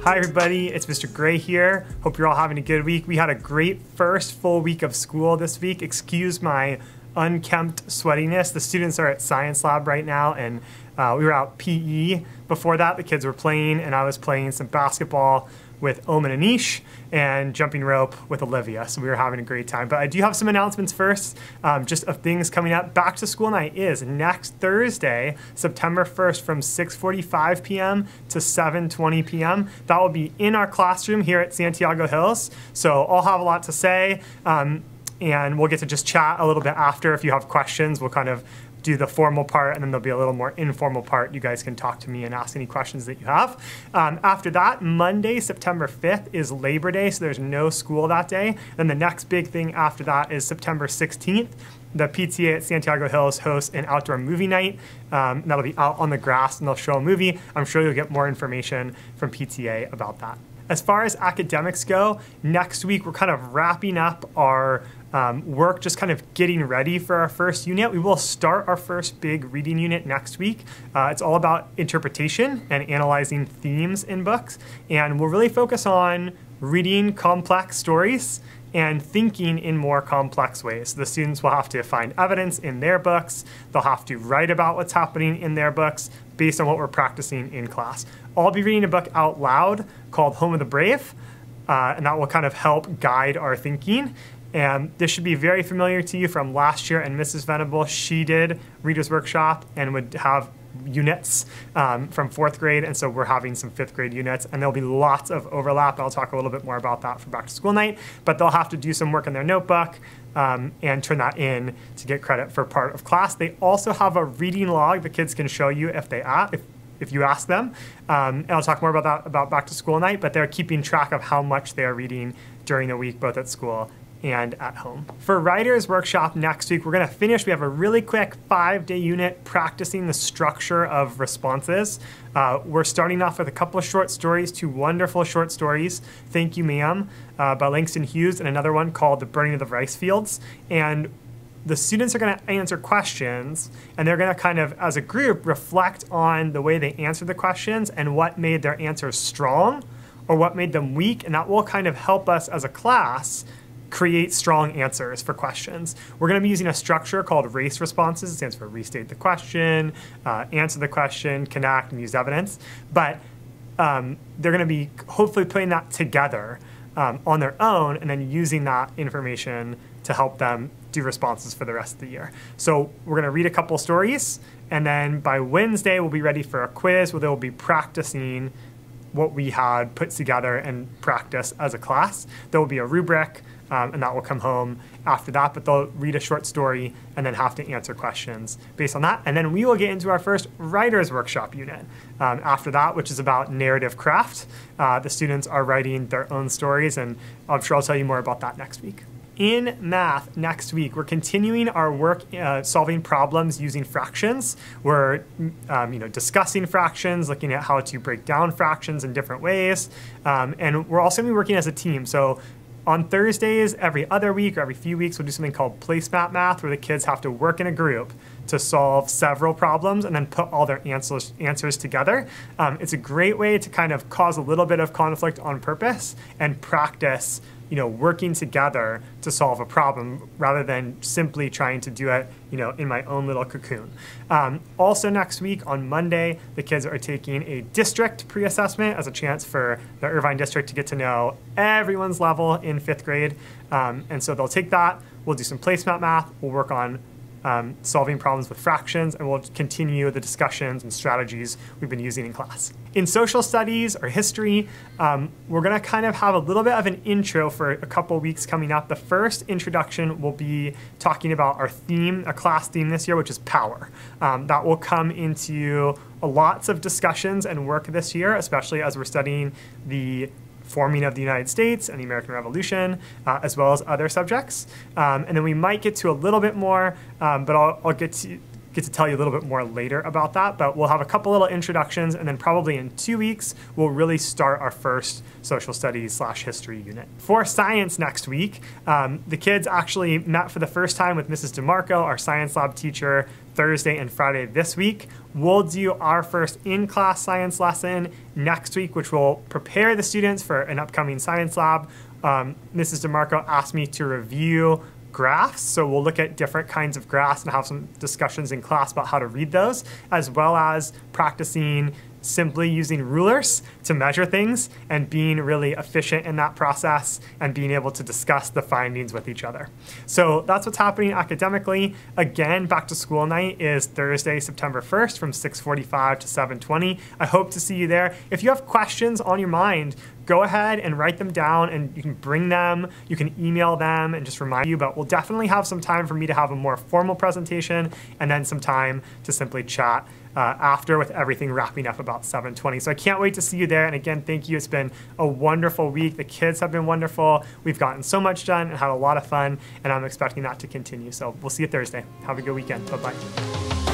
Hi everybody, it's Mr. Gray here. Hope you're all having a good week. We had a great first full week of school this week. Excuse my unkempt sweatiness. The students are at science lab right now, and we were out PE. Before that, the kids were playing, and I was playing some basketball with Omen and Anish and jumping rope with Olivia. So we were having a great time. But I do have some announcements first, just of things coming up. Back to school night is next Thursday, September 1st from 6:45 p.m. to 7:20 p.m. That will be in our classroom here at Santiago Hills. So I'll have a lot to say, and we'll get to just chat a little bit after. If you have questions, we'll kind of do the formal part, and then there'll be a little more informal part. You guys can talk to me and ask any questions that you have. After that, Monday, September 5th is Labor Day, so there's no school that day. Then the next big thing after that is September 16th. The PTA at Santiago Hills hosts an outdoor movie night. That'll be out on the grass, and they'll show a movie. I'm sure you'll get more information from PTA about that. As far as academics go, next week we're kind of wrapping up our work, just kind of getting ready for our first unit. We will start our first big reading unit next week. It's all about interpretation and analyzing themes in books. And we'll really focus on reading complex stories and thinking in more complex ways. The students will have to find evidence in their books. They'll have to write about what's happening in their books based on what we're practicing in class. I'll be reading a book out loud called Home of the Brave, and that will kind of help guide our thinking. And this should be very familiar to you from last year, and Mrs. Venable, she did Reader's Workshop and would have units from 4th grade, and so we're having some 5th grade units, and there'll be lots of overlap. I'll talk a little bit more about that for back to school night, but they'll have to do some work in their notebook and turn that in to get credit for part of class. They also have a reading log the kids can show you if you ask them, and I'll talk more about that about back to school night, but they're keeping track of how much they're reading during the week, both at school and at home. For Writer's Workshop next week, we're gonna finish. We have a really quick 5-day unit practicing the structure of responses. We're starting off with a couple of short stories, 2 wonderful short stories, Thank You Ma'am, by Langston Hughes, and another one called The Burning of the Rice Fields. And the students are gonna answer questions, and they're gonna kind of, as a group, reflect on the way they answered the questions and what made their answers strong or what made them weak, and that will kind of help us as a class create strong answers for questions. We're going to be using a structure called RACE responses. It stands for restate the question, answer the question, connect, and use evidence. But they're going to be hopefully putting that together on their own and then using that information to help them do responses for the rest of the year. So we're going to read a couple stories, and then by Wednesday we'll be ready for a quiz where they'll be practicing what we had put together and practice as a class. There will be a rubric, and that will come home after that, but they'll read a short story and then have to answer questions based on that. And then we will get into our first Writer's Workshop unit after that, which is about narrative craft. The students are writing their own stories, and I'm sure I'll tell you more about that next week. In math next week, we're continuing our work solving problems using fractions. We're discussing fractions, looking at how to break down fractions in different ways, and we're also going to be working as a team. So on Thursdays, every other week or every few weeks, we'll do something called placemat math, where the kids have to work in a group to solve several problems and then put all their answers together. It's a great way to kind of cause a little bit of conflict on purpose and practice working together to solve a problem rather than simply trying to do it, in my own little cocoon. Also next week on Monday, the kids are taking a district pre-assessment as a chance for the Irvine district to get to know everyone's level in 5th grade. And so they'll take that, we'll do some placemat math, we'll work on solving problems with fractions, and we'll continue the discussions and strategies we've been using in class. In social studies or history, we're going to kind of have a little bit of an intro for a couple weeks coming up. The first introduction will be talking about our theme, a class theme this year, which is power. That will come into lots of discussions and work this year, especially as we're studying the forming of the United States and the American Revolution, as well as other subjects. And then we might get to a little bit more, but I'll get get to tell you a little bit more later about that, but we'll have a couple little introductions, and then probably in 2 weeks, we'll really start our first social studies / history unit. For science next week, the kids actually met for the first time with Mrs. DeMarco, our science lab teacher, Thursday and Friday this week. We'll do our first in-class science lesson next week, which will prepare the students for an upcoming science lab. Mrs. DeMarco asked me to review graphs, so we'll look at different kinds of graphs and have some discussions in class about how to read those, as well as practicing simply using rulers to measure things and being really efficient in that process and being able to discuss the findings with each other. So that's what's happening academically. Again, back to school night is Thursday, September 1st from 6:45 to 7:20. I hope to see you there. If you have questions on your mind, go ahead and write them down, and you can bring them, you can email them and just remind you, but we'll definitely have some time for me to have a more formal presentation and then some time to simply chat after, with everything wrapping up about 7:20. So I can't wait to see you there. And again, thank you. It's been a wonderful week. The kids have been wonderful. We've gotten so much done and had a lot of fun, and I'm expecting that to continue. So we'll see you Thursday. Have a good weekend. Bye-bye.